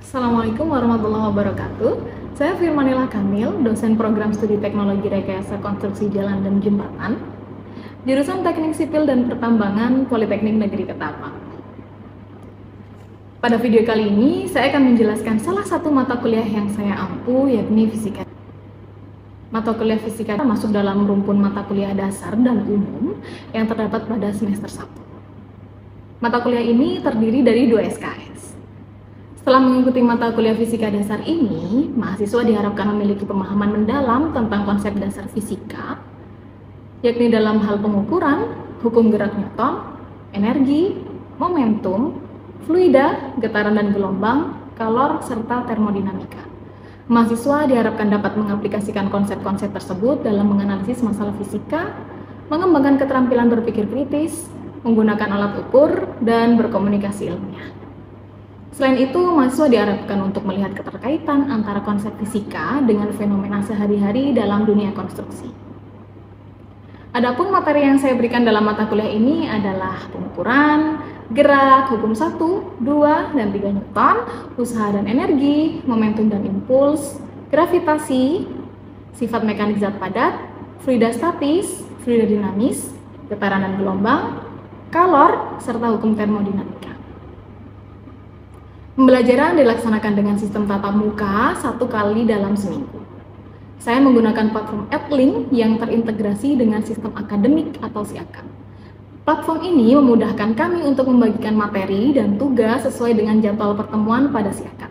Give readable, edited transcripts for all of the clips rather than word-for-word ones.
Assalamualaikum warahmatullahi wabarakatuh. Saya Firmanila Kamil, dosen program studi teknologi rekayasa konstruksi jalan dan jembatan, jurusan Teknik Sipil dan Pertambangan Politeknik Negeri Ketapang. Pada video kali ini, saya akan menjelaskan salah satu mata kuliah yang saya ampu, yakni fisika. Mata kuliah fisika masuk dalam rumpun mata kuliah dasar dan umum yang terdapat pada semester 1. Mata kuliah ini terdiri dari 2 SKS. Setelah mengikuti mata kuliah fisika dasar ini, mahasiswa diharapkan memiliki pemahaman mendalam tentang konsep dasar fisika, yakni dalam hal pengukuran, hukum gerak Newton, energi, momentum, fluida, getaran dan gelombang, kalor, serta termodinamika. Mahasiswa diharapkan dapat mengaplikasikan konsep-konsep tersebut dalam menganalisis masalah fisika, mengembangkan keterampilan berpikir kritis, menggunakan alat ukur, dan berkomunikasi ilmiah. Selain itu, mahasiswa diharapkan untuk melihat keterkaitan antara konsep fisika dengan fenomena sehari-hari dalam dunia konstruksi. Adapun materi yang saya berikan dalam mata kuliah ini adalah pengukuran, gerak, hukum 1, 2, dan 3 Newton, usaha dan energi, momentum dan impuls, gravitasi, sifat mekanik zat padat, fluida statis, fluida dinamis, getaran dan gelombang, kalor, serta hukum termodinamika. Pembelajaran dilaksanakan dengan sistem tatap muka 1 kali dalam seminggu. Saya menggunakan platform Edlink yang terintegrasi dengan sistem akademik atau SIAKA. Platform ini memudahkan kami untuk membagikan materi dan tugas sesuai dengan jadwal pertemuan pada SIAKA.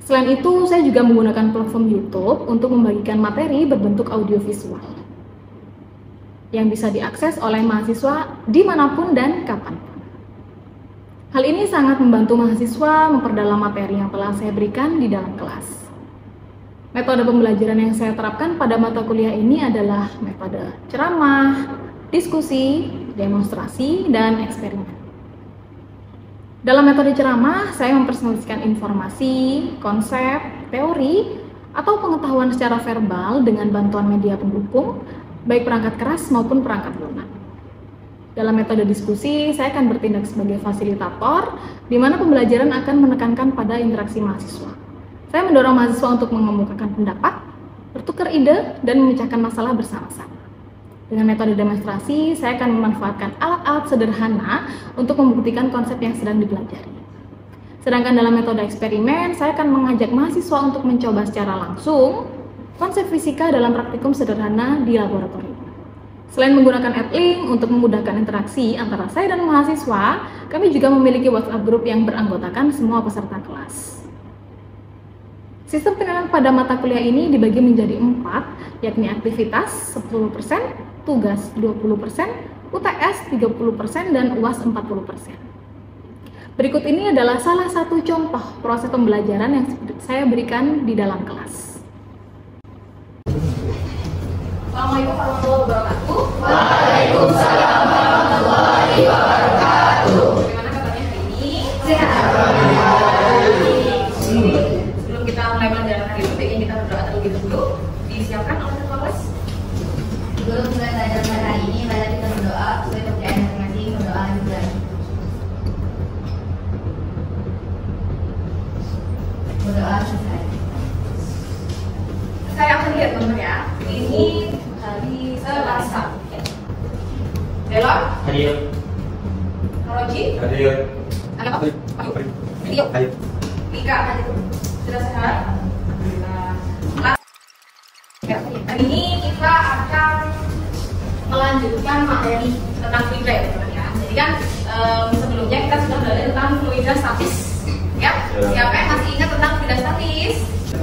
Selain itu, saya juga menggunakan platform YouTube untuk membagikan materi berbentuk audiovisual yang bisa diakses oleh mahasiswa dimanapun dan kapanpun. Hal ini sangat membantu mahasiswa memperdalam materi yang telah saya berikan di dalam kelas. Metode pembelajaran yang saya terapkan pada mata kuliah ini adalah metode ceramah, diskusi, demonstrasi, dan eksperimen. Dalam metode ceramah, saya mempresentasikan informasi, konsep, teori, atau pengetahuan secara verbal dengan bantuan media pendukung, baik perangkat keras maupun perangkat lunak. Dalam metode diskusi, saya akan bertindak sebagai fasilitator, di mana pembelajaran akan menekankan pada interaksi mahasiswa. Saya mendorong mahasiswa untuk mengemukakan pendapat, bertukar ide, dan memecahkan masalah bersama-sama. Dengan metode demonstrasi, saya akan memanfaatkan alat-alat sederhana untuk membuktikan konsep yang sedang dipelajari. Sedangkan dalam metode eksperimen, saya akan mengajak mahasiswa untuk mencoba secara langsung konsep fisika dalam praktikum sederhana di laboratorium. Selain menggunakan Edlink untuk memudahkan interaksi antara saya dan mahasiswa, kami juga memiliki WhatsApp group yang beranggotakan semua peserta kelas. Sistem penilaian pada mata kuliah ini dibagi menjadi 4, yakni aktivitas 10%, tugas 20%, UTS 30%, dan UAS 40%. Berikut ini adalah salah satu contoh proses pembelajaran yang saya berikan di dalam kelas. Assalamualaikum warahmatullahi wabarakatuh. Waalaikumsalam warahmatullahi wabarakatuh. Bagaimana kabarnya hari ini? Sehat. Sebelum kita mulai pelajaran hari ini, baiknya kita berdoa terlebih dahulu. Disiapkan oleh kelas. Sebelum mulai pelajaran hari ini, mari kita berdoa sesuai kepercayaan masing-masing. Berdoa juga. Berdoa selesai. Saya akan lihat teman-teman ya. Ini hari Selasa. Delor, Hadir. Roji, Hadir. ada apa? Rio, Hadir. Mika, sudah sehat? Hari ini kita akan melanjutkan materi tentang fluida ya teman-teman ya. Jadi kan sebelumnya kita sudah belajar tentang fluida statis. Ya, siapa yang masih ingat tentang fluida statis?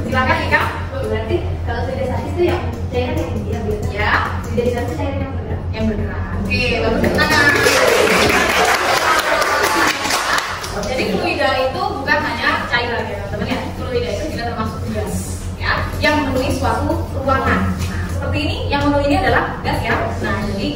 Silakan Mika. Berarti kalau fluida statis itu yang cairan yang diam gitu. Ya, Fluida dinamika cairan yang bergerak. yang bergerak. Oke, bagus. Tangan. Jadi fluida itu bukan hanya cairan ya teman-teman ya. Fluida itu juga termasuk gas ya, yang memenuhi suatu ruangan. Nah, seperti ini, yang memenuhi ini adalah gas ya. Nah, jadi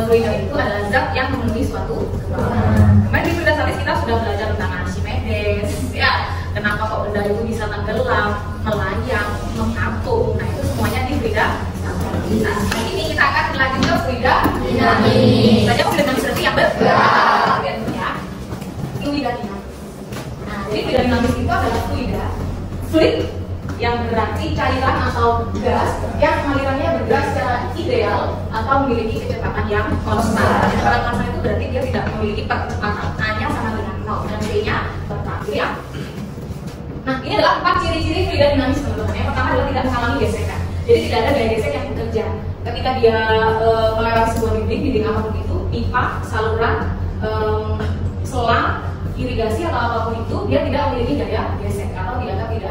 fluida itu adalah zat yang memenuhi suatu ruangan. Kemarin di fluida statis kita sudah belajar tentang Archimedes ya. Kenapa kok benda itu bisa tenggelam, melayang, mengapung. Nah, itu semuanya di fluida statis. Nah, ini kita akan lanjut ke fluida dinamis. Saja fluida dinamis berarti yang bergerak ya. Fluida dinamis. Nah, jadi fluida dinamis itu adalah fluida, fluid yang berarti cairan atau gas yang alirannya bergerak secara ideal atau memiliki kecepatan yang konstan. Kecepatan konstan itu berarti dia tidak memiliki percepatan, hanya sama dengan nol dan B-nya tetap, ya. Nah, ini adalah 4 ciri-ciri fluida dinamis, teman-teman. Yang pertama adalah tidak mengalami gesekan. Jadi tidak ada gaya gesek yang bekerja. Ketika dia melewati sebuah dinding apapun itu, pipa, saluran, selang, irigasi atau apapun itu, dia tidak memiliki gaya gesek atau tidak ada gaya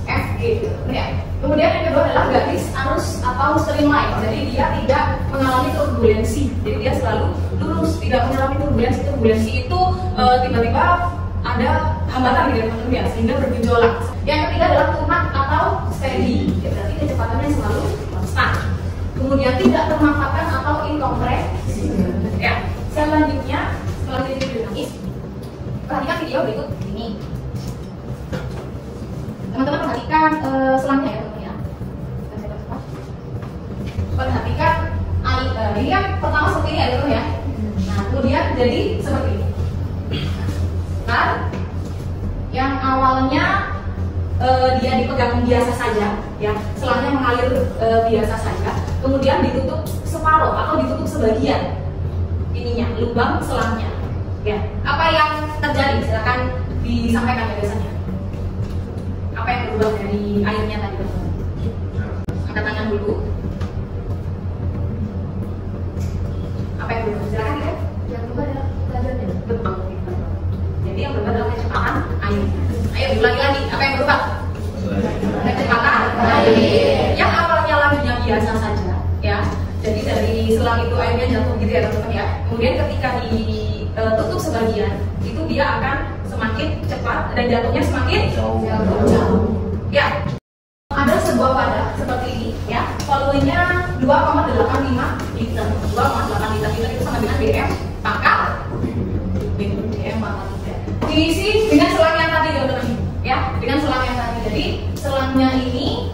FG, ya. Kemudian yang kedua adalah garis arus atau streamline. Jadi dia tidak mengalami turbulensi. Jadi dia selalu lurus, tidak mengalami turbulensi. Turbulensi itu tiba-tiba ada hambatan di dalam ya, sehingga bergejolak. Yang ketiga adalah tunak atau steady. Ya, berarti kecepatannya selalu konstan. Kemudian tidak termampatkan atau inkompresi. Ya. Selanjutnya, setelah jadi dinamis, perhatikan video berikut ini. Teman-teman perhatikan selangnya ya, teman-teman ya. Perhatikan ini kan pertama seperti ini ya, teman ya. Nah, kemudian jadi seperti ini. Nah, yang awalnya dia dipegang biasa saja, ya, selangnya mengalir biasa saja, kemudian ditutup separuh atau ditutup sebagian ininya, lubang selangnya. Ya, apa yang terjadi? Silakan disampaikan ya biasanya. Apa yang berubah dari airnya tadi, teman-teman? Angkat tangan dulu. Apa yang berubah? Silakan ya. Yang berubah adalah kecepatan. Betul. Jadi yang berubah adalah kecepatan airnya. Ayo ulangi lagi. Apa yang berubah? Kecepatan air. Yang awalnya lajunya biasa saja, ya. Jadi dari selang itu airnya jatuh gitu ya, teman-teman ya. Kemudian ketika ditutup sebagian, itu dia akan semakin cepat dan jatuhnya semakin jauh. Ya. Ada sebuah wadah seperti ini, ya. Volumenya 2,85 liter. 2,85 liter itu sama dengan BM pangkat BM pangkat liter. Diisi dengan selang yang tadi, teman-teman. Ya, dengan selang yang tadi. Jadi selangnya ini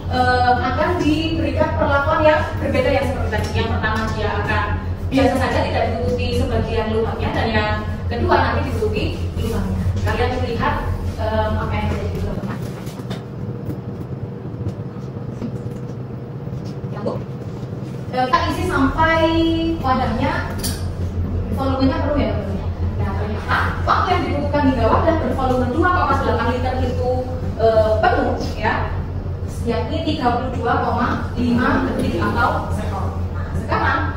akan diberikan perlakuan yang berbeda yang seperti tadi. Yang pertama dia akan biasa saja tidak ditutupi sebagian lubangnya, dan yang kedua nanti ditutupi lubangnya. Kalian melihat apa yang terjadi di teman-teman. Ya, Bu. Kita isi sampai wadahnya volumenya penuh ya, teman-teman. Nah, ternyata waktu yang dibutuhkan hingga wadah bervolume 2,8 liter itu penuh, ya, yakni 32,5 detik atau sekon. Nah, sekarang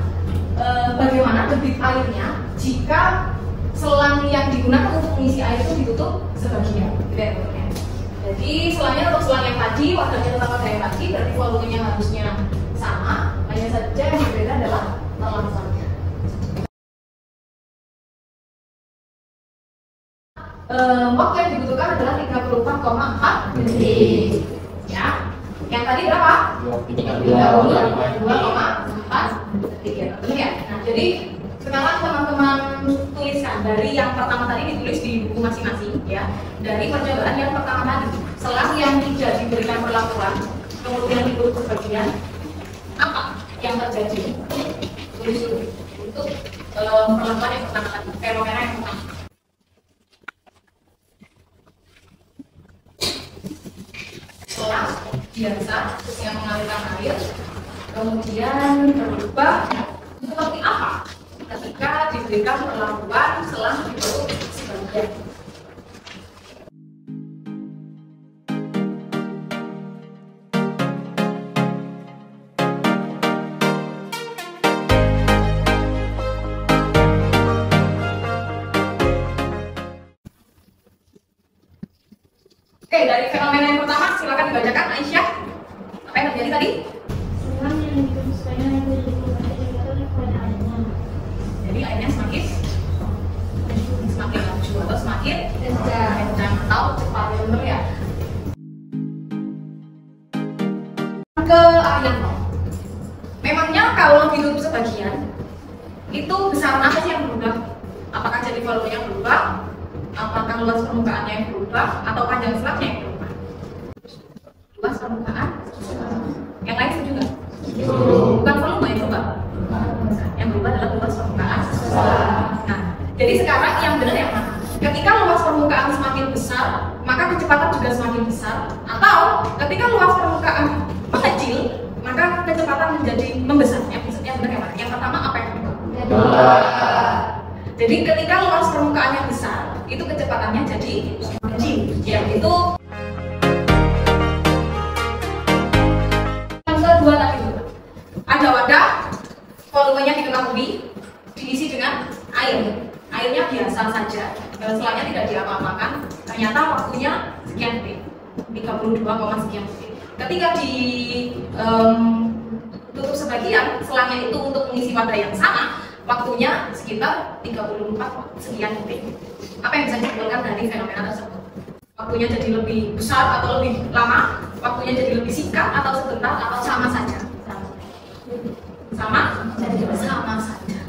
bagaimana debit airnya jika selang yang digunakan untuk mengisi air itu ditutup sebagian, gitu ya, teman-teman. Jadi selangnya untuk selang yang tadi, wadahnya tetap pada yang tadi, berarti volumenya harusnya sama, hanya saja yang berbeda adalah langsungnya. Waktu yang dibutuhkan adalah 34,4 detik. Ya, yang tadi berapa? 32,4 detik ya, teman-teman ya. Nah, jadi sekarang teman-teman tuliskan dari yang pertama tadi, ditulis di buku masing-masing ya. Dari percobaan yang pertama tadi, selang yang tidak diberikan perlakuan, kemudian ditutup sebagian, apa yang terjadi? Tulis dulu untuk perlakuan yang pertama tadi, fenomena yang pertama. Selang biasa yang mengalirkan air, kemudian berubah seperti apa ketika diberikan perlakuan selang ditutup sebagian. Oke, dari fenomena yang pertama silakan dibacakan, Aisyah. Apa yang terjadi tadi? Selang yang ditutup sebagian itu ditutup kepada airnya. Jadi airnya semakin laju atau semakin kencang atau cepat, ya, benar ya. Ke area 0. Memangnya kalau ditutup sebagian, itu besaran apa sih yang berubah? Apakah jadi volumenya yang berubah? Apakah luas permukaannya yang berubah atau panjang selangnya yang berubah? Luas permukaan. Yang lain setuju nggak? Bukan volume yang berubah. Yang berubah adalah luas permukaan. Nah, jadi sekarang yang benar yang mana? ketika luas permukaan semakin besar, maka kecepatan juga semakin besar. Atau ketika luas permukaan mengecil, maka kecepatan menjadi membesar. Yang benar yang mana? Yang pertama apa yang kedua? Jadi ketika luas permukaannya besar, itu kecepatannya jadi kecil. Ya, itu yang kedua tadi. Ada wadah, volumenya diketahui, diisi dengan air. Airnya biasa saja, selanya tidak diapa-apakan. Ternyata waktunya sekian detik, 32, sekian detik. Ketika tutup sebagian, selanya itu untuk mengisi wadah yang sama, waktunya sekitar 34 sekian detik. Apa yang bisa disimpulkan dari fenomena tersebut? Waktunya jadi lebih besar atau lebih lama, waktunya jadi lebih singkat atau sebentar atau sama saja? Sama saja.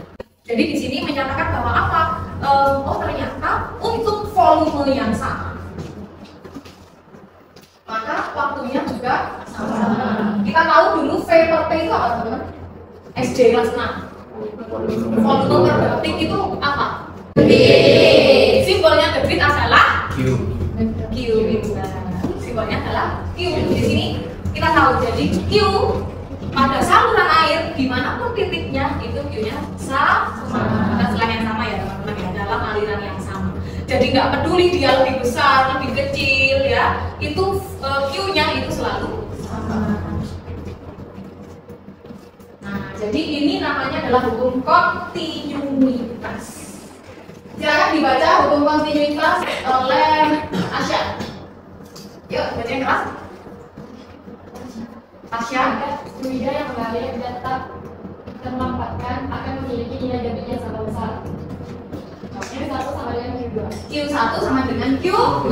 Jadi di sini menyatakan bahwa apa? Oh ternyata untuk volume yang sama, maka waktunya juga sama. Kita tahu dulu V per T itu apa teman-teman? SD kelas 6. Volume per detik itu apa? Detik. Simbolnya detik adalah Q. Simbolnya adalah Q. Di sini kita tahu jadi Q pada saluran air dimanapun titiknya itu Q-nya sama. Kita selain yang sama ya teman-teman ya, dalam aliran yang sama. Jadi nggak peduli dia lebih besar, lebih kecil ya, itu Q-nya itu selalu sama. Nah, jadi ini namanya adalah hukum kontinuitas. Silakan dibaca hukum kontinuitas oleh Asya. Yuk, baca yang keras. Asya. Fluida yang mengalir dan tak termampatkan akan memiliki nilai debit yang sama besar. Q1 sama dengan Q2. Q1 sama dengan Q2.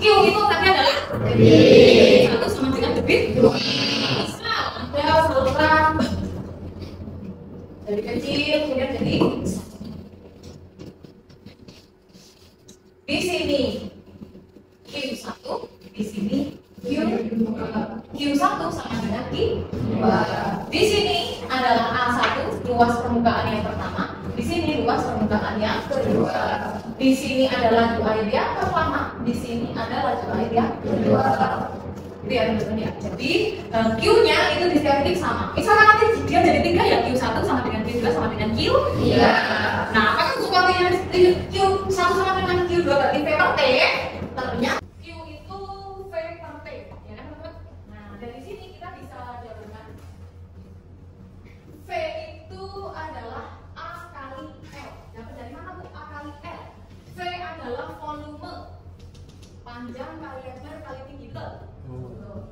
Q itu tadi adalah debit. 1 sama dengan debit 2. Misal ada saluran dari kecil kemudian jadi di sini Q1, di sini Q1 sama dengan Q2. Di sini adalah A1, luas permukaan yang pertama. Di sini luas permukaan yang kedua. Di sini adalah laju air yang pertama. Di sini adalah laju air yang kedua. Itu ya teman-teman ya. Jadi Q-nya itu di setiap titik sama. Misalkan nanti dia jadi 3 ya, Q1 sama dengan Q2 sama dengan Q. Iya. Nah, apakah sepertinya Q1 sama dengan Q2 berarti V per T? Ternyata Q itu V per T. Ya kan teman-teman? Nah, dari sini kita bisa jabarkan V itu adalah A kali L. Dapat dari mana Bu? A kali L. V adalah volume, panjang kali lebar kali tinggi, betul?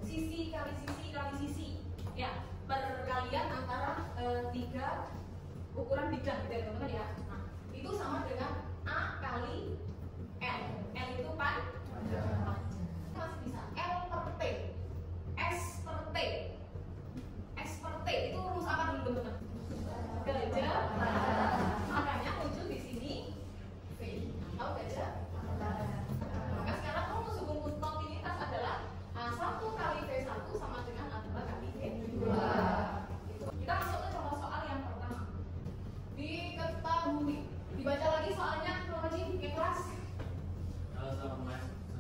Sisi kali sisi kali sisi. Ya, perkalian antara 3 ukuran bidang gitu ya teman-teman ya. Nah, itu sama dengan A kali L. L itu panjang. Masih bisa L per T, S per T. S per T itu rumus apa dulu teman-teman? Gajah. Makanya muncul di sini V atau gajah. Maka sekarang rumus hukum kontinuitas adalah A1 kali V1 sama dengan A2 kali V2. Kita masuk ke contoh soal yang pertama. Diketahui. Dibaca lagi soalnya kronologi yang kelas.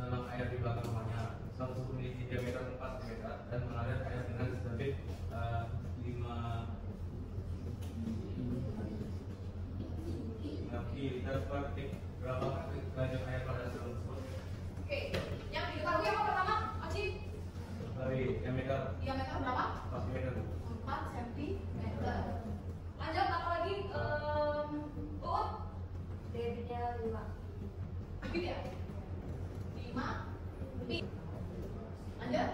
Dalam air di belakang rumahnya suatu memiliki diameter 4 meter dan mengalir air dengan debit 5 liter per detik. Berapa laju air pada saluran tersebut? Oke, yang diketahui apa pertama? Aci? Dari diameter Berapa? 4 meter. 4 cm. Lanjut apa lagi? Uut? Debitnya 5. Debit ya? 5 pi. Lanjut.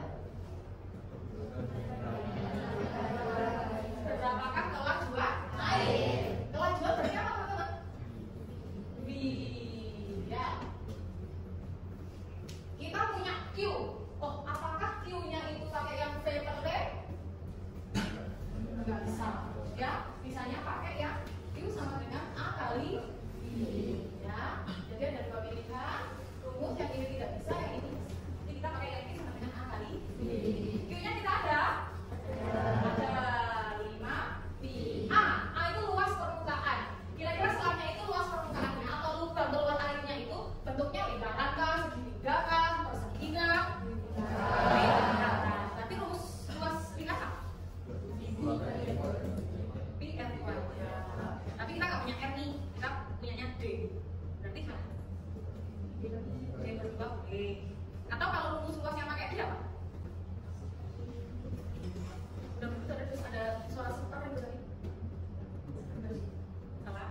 Berapakah kelajuan air? Kelajuan berarti apa teman-teman? V. Ya. Kita punya Q. Oh, apakah Q-nya itu pakai yang V per T? Enggak bisa. Ya, bisanya pakai yang Q sama dengan A kali V. Ya. Jadi ada 2 pilihan. Rumus yang ini tidak bisa, yang ini bisa. Jadi kita pakai yang Q sama dengan A kali V. Q-nya kita ada? Ada 5 pi. A itu luas permukaan. Kira-kira selangnya itu luas permukaannya atau lubang keluar airnya boleh. Atau kalau rumus luasnya pakai dia apa? Udah terus ada suara sebentar yang tadi. Salah.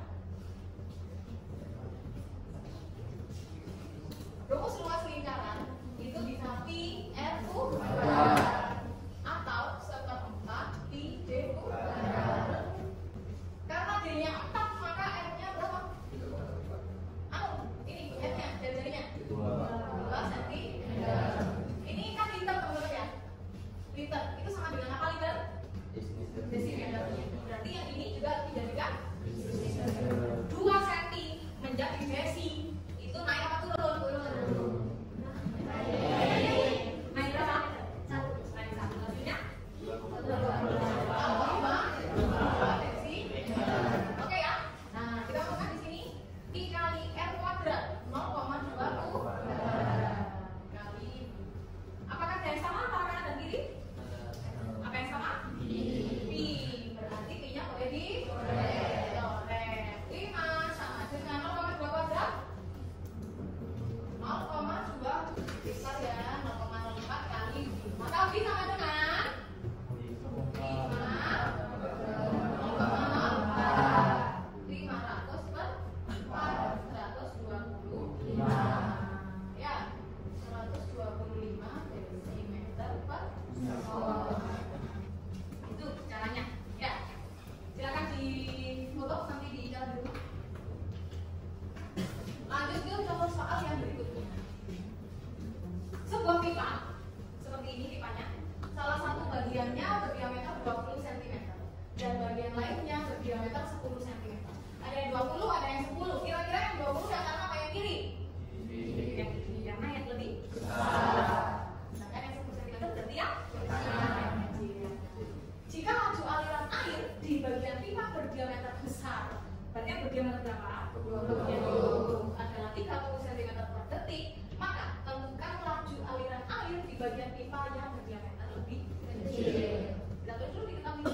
Rumus luas lingkaran itu bisa pi r kuadrat atau 1/4 pi d kuadrat. Karena d-nya 4 maka r-nya berapa? Ini r-nya, jari-jarinya 2 cm. Ini kan liter teman-teman ya. Liter itu sama dengan apa liter? Desimeter. Berarti yang ini juga dijadikan 2 cm menjadi desi. Itu naik apa turun? Naik berapa? 1. Naik 1. Hasilnya? 2,5 desi. Oke ya. Nah, kita masukkan di sini pi kali r kuadrat 0,2 kuadrat kali. Apakah ada yang sama antara kanan dan kiri? Apa yang sama? Pi. Berarti pi-nya boleh dicoret. 5 sama dengan 0,2 kuadrat. 0,2 besar ya, 0,04 kali 5. Maka pi sama dengan 500 per 425 ya, 125 desimeter per itu caranya ya. Silakan di foto nanti diikat dulu. Lanjut ke contoh soal yang berikutnya. Sebuah pipa seperti ini pipanya, salah satu bagiannya berdiameter 20 cm dan bagian lainnya berdiameter 10 cm. Ada yang 20, ada yang 10. Kira-kira yang 20 yang kanan apa yang kiri? Yang kiri, yang mana yang lebih besar. Sedangkan yang 10 cm berarti yang kecil. Jika laju aliran air di bagian pipa berdiameter besar, berarti yang berdiameter berapa? 20 adalah 30 cm per detik. Maka tentukan laju aliran air di bagian pipa yang berdiameter lebih kecil. Kita tulis dulu diketahui.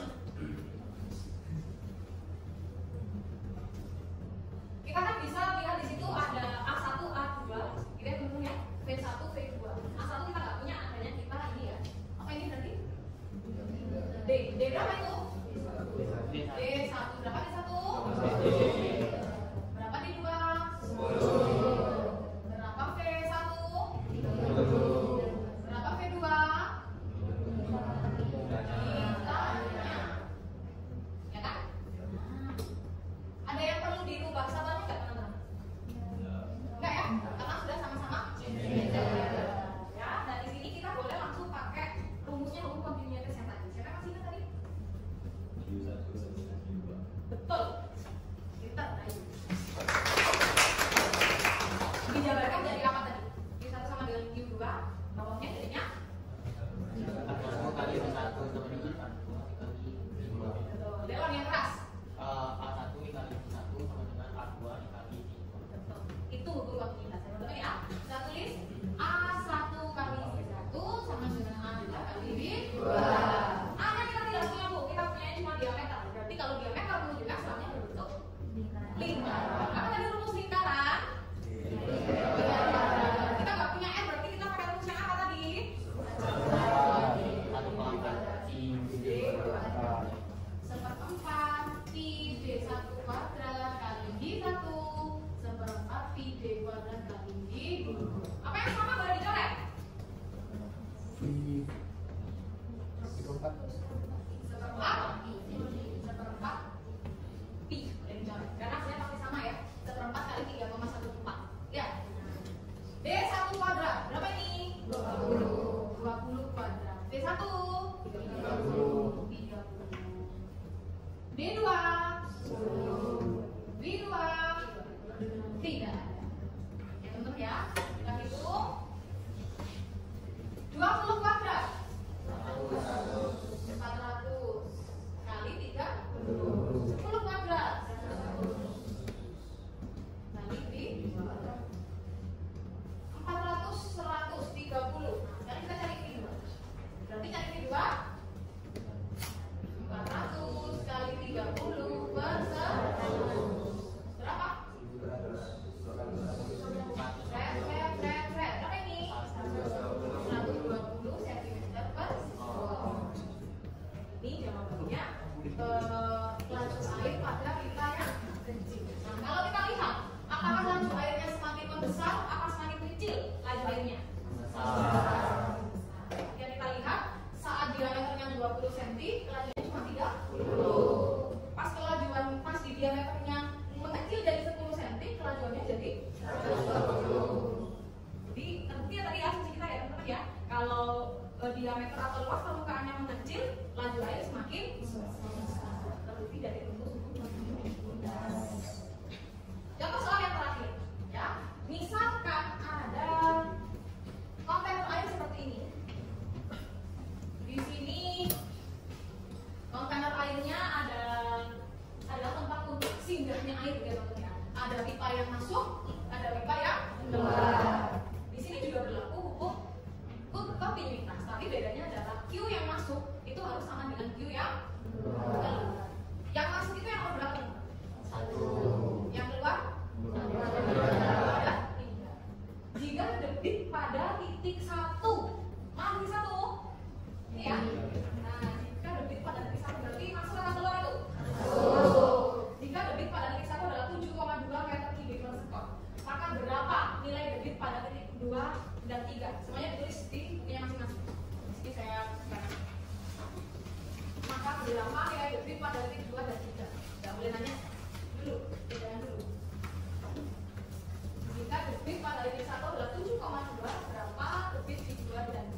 Kita kan bisa lihat di situ ada A1, A2, gitu ya teman-teman ya. V1, V2. A1 kita nggak punya, adanya kita ini ya. Apa ini berarti? D berapa itu? D1. Berapa D1? Berapa D2? 10. Berapa V1? 30. Berapa V2? Ya kan? Ada yang perlu dirubah satuannya nggak teman-teman? Enggak ya? Karena sudah sama-sama ya. Dan di sini kita boleh langsung pakai rumusnya, rumus kontinuitas yang tadi. Siapa masih ingat tadi? laju airnya? Yang kita lihat saat diameternya 20 cm, kelajuannya cuma 30. Pas di diameternya mengecil dari 10 cm, kelajuannya jadi 120. Jadi nanti ya tadi asumsi kita ya teman-teman ya, kalau diameter atau luas permukaannya mengecil, laju air semakin terlebih dari rumus. Contoh soal yang terakhir, ya. Misalkan ada kontainer air seperti ini. Di sini kontainer airnya ada tempat untuk singgahnya air, ya teman-teman ya. Ada pipa yang masuk, ada pipa yang keluar. Di sini juga berlaku hukum kontinuitas, tapi bedanya adalah Q yang masuk itu harus sama dengan Q yang keluar. Yang masuk itu yang berapa? 1. Yang keluar? 3. Jika debit pada titik 1, mana titik 1? Ini ya. Nah, jika debit pada titik 1 berarti masuk atau keluar itu? Jika debit pada titik 1 adalah 7,2 meter kubik per sekon, maka berapa nilai debit pada titik 2 dan 3? Semuanya ditulis di bukunya masing-masing. Di sini saya berikan. Maka berapa nilai debit pada titik 2 dan 3? Nggak boleh nanya dulu, jangan dulu. Jika debit pada titik 1 adalah 7,2, berapa debit di 2 dan 3?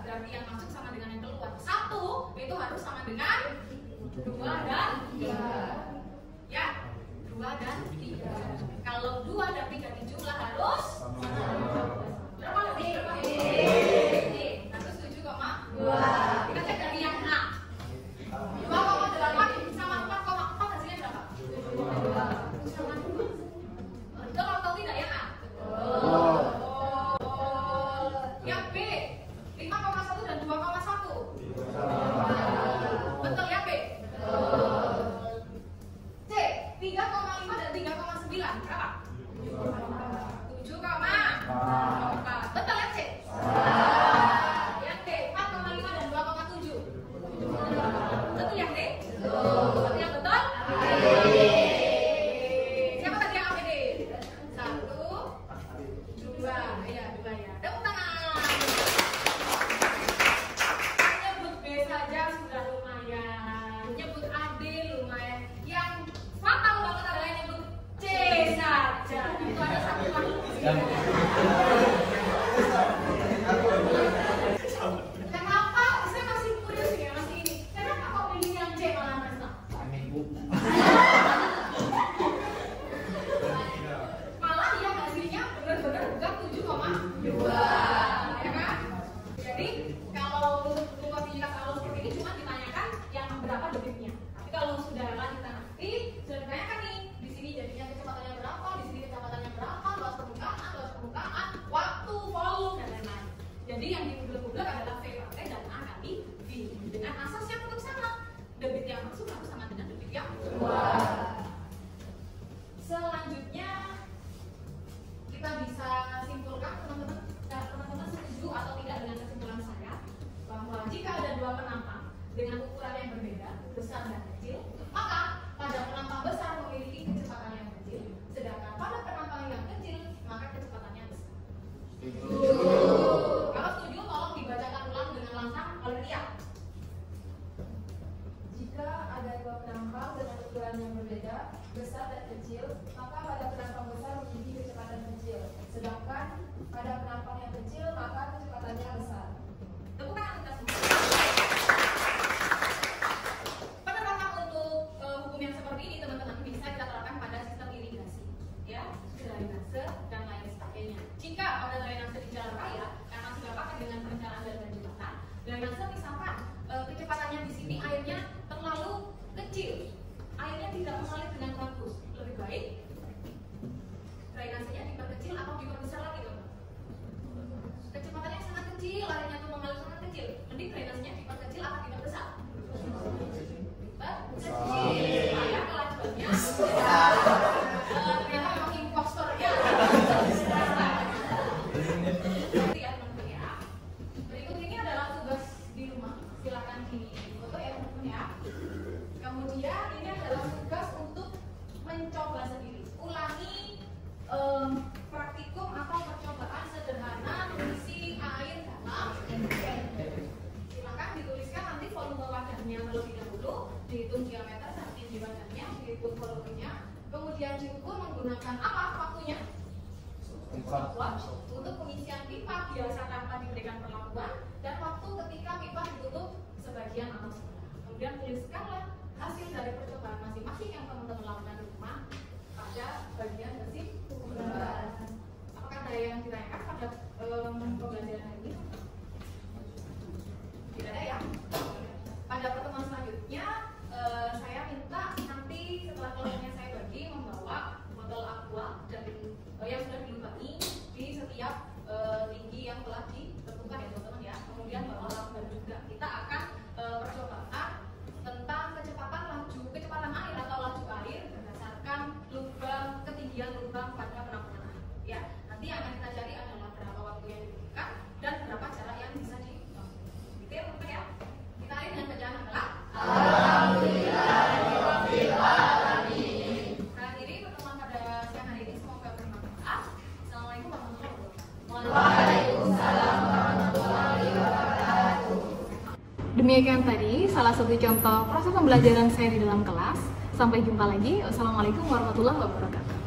Berarti yang masuk sama dengan yang keluar. 1 itu harus sama dengan 2 dan 3. Ya, 2 dan 3. Kalau 2 dan 3 dijumlah harus berapa lebih? Harus 7,2. Kita cek dari yang A. 2,8 sama 4,4 hasilnya berapa? 7,2. Betul atau tidak ya A? Yang B 5,1 dan 2,1. Betul ya B? C 3,5 dan 3,9 berapa? 7,4. Betul ya C? Yang D 4,5 dan 2,7. Betul yang D? Betul yang betul? Siapa tadi yang ABD? 1, 2, ya 2 ya. Tepuk tangan. Nyebut B saja sudah lumayan. Nyebut AD lumayan. Yang fatal banget adalah nyebut C saja. Itu ada satu makhluk di sini. Kenapa? Saya masih curious ya, masih ini. Kenapa kok pilih yang C malah Mas? Malah yang hasilnya benar-benar bukan 7,2, ya kan? Jadi kalau untuk kontinuitas kalau seperti ini cuma ditanyakan yang berapa debitnya. Tapi kalau sudah lanjutan nanti sudah ditanyakan nih, di sini jadinya kecepatannya berapa, di sini kecepatannya berapa, luas permukaan, waktu, volume dan lain-lain. Jadi yang dibublek-bublek adalah V partai dan A kali V dengan asas yang tetap sama. Debit yang masuk harus sama dengan debit yang keluar. Selanjutnya kita bisa dua penampang dengan ukuran yang berbeda, besar dan kecil, maka pada penampang besar memiliki kecepatan yang kecil, sedangkan pada penampang yang kecil maka kecepatannya besar. Kalau setuju, tolong dibacakan ulang dengan lantang oleh Ria. Jika ada dua penampang dengan ukuran yang berbeda, besar dan kecil, maka pada penampang besar memiliki kecepatan kecil, sedangkan pada penampang yang kecil maka kecepatannya besar. Tepuk tangan kita semua. Penerapan untuk hukum yang seperti ini teman-teman bisa kita terapkan pada sistem irigasi, ya, drainase dan lain sebagainya. Jika pada drainase di jalan raya, karena sudah pakai dengan perencanaan dan jembatan, drainase misalkan kecepatannya di sini airnya terlalu kecil, airnya tidak mengalir dengan bagus, lebih baik drainasenya diperkecil atau diperbesar lagi, teman. Kecepatannya sangat kecil, airnya tuh mengalir sangat kecil, mending drainasenya diperkecil atau diperbesar? Diperkecil, supaya kelajuannya ternyata memang impostor ya. Teman-teman ya. Berikut ini adalah tugas di rumah, silakan difoto ya teman-teman ya. Kemudian ini adalah tugas untuk mencoba sendiri. Ulangi praktikum atau percobaan sederhana mengisi air dalam ember. Silakan dituliskan nanti volume wadahnya terlebih dahulu, dihitung diameter cm di wadahnya, dihitung volumenya, kemudian diukur menggunakan apa waktunya? Waktu untuk pengisian pipa biasa tanpa diberikan perlakuan, dan waktu ketika pipa ditutup sebagian atau setengah. Kemudian tuliskanlah hasil dari percobaan masing-masing yang teman-teman lakukan di rumah pada bagian kesimpulan. Apakah ada yang ditanyakan pada pembelajaran hari ini? Tidak ada ya? Pada pertemuan selanjutnya saya minta nanti setelah kelompoknya saya bagi membawa botol aqua dan yang sudah dilubangi di setiap tinggi yang telah ditentukan ya teman-teman ya. Kemudian bawa lampu juga. Kita akan percobaan tentang kecepatan air atau laju air berdasarkan lubang, ketinggian lubang pada penampungan air. Ya, nanti yang akan kita cari adalah berapa waktu yang diberikan dan berapa jarak yang bisa ditempuh. Gitu ya teman-teman ya. Kita akhiri dengan bacaan adalah Alhamdulillahirabbil alamin. Saya akhiri pertemuan pada siang hari ini, semoga bermanfaat. Assalamualaikum warahmatullahi wabarakatuh. Waalaikumsalam warahmatullahi wabarakatuh. Demikian tadi salah satu contoh proses pembelajaran saya di dalam kelas. Sampai jumpa lagi. Wassalamualaikum warahmatullahi wabarakatuh.